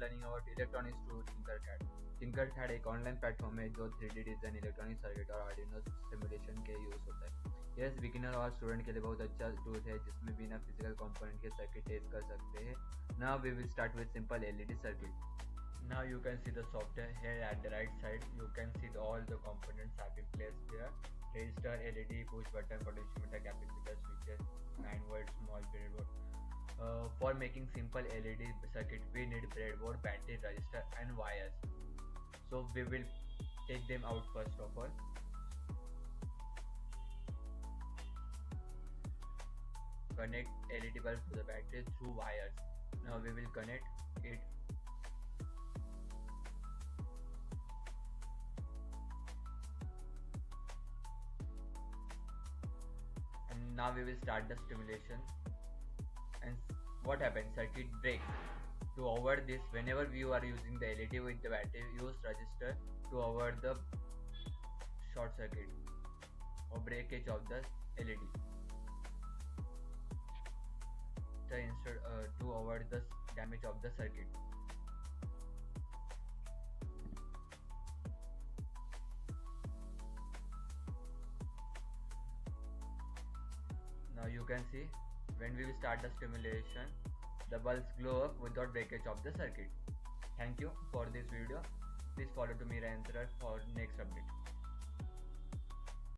Learning about electronics through Tinkercad. Tinkercad एक online platform है जो 3D डिज़ाइन, इलेक्ट्रॉनिक सर्किट और आर्डिनो सिमुलेशन के यूज़ होता है. यह बिगिनर और स्टूडेंट के लिए बहुत अच्छा टूल है जिसमें बिना फिजिकल कंपोनेंट के सर्किट टेस्ट कर सकते हैं. Now we will start with simple LED circuit. Now you can see the software here at the right side. You can see all the components have been placed there. Resistor, LED, push button, potentiometer, capacitor, switches, 9 volt small breadboard. For making simple LED circuit, we need breadboard, battery, resistor, and wires. So we will take them out first of all. Connect LED bulb to the battery through wires. Now we will connect it. And now we will start the stimulation. And what happens? Circuit breaks. To avoid this, whenever you are using the LED with the battery, use resistor to avoid the short circuit or breakage of the LED. Instead to avoid the damage of the circuit. Now you can see when we will start the stimulation, the bulbs glow up without breakage of the circuit. Thank you for this video. Please follow to me Rayantara for next update.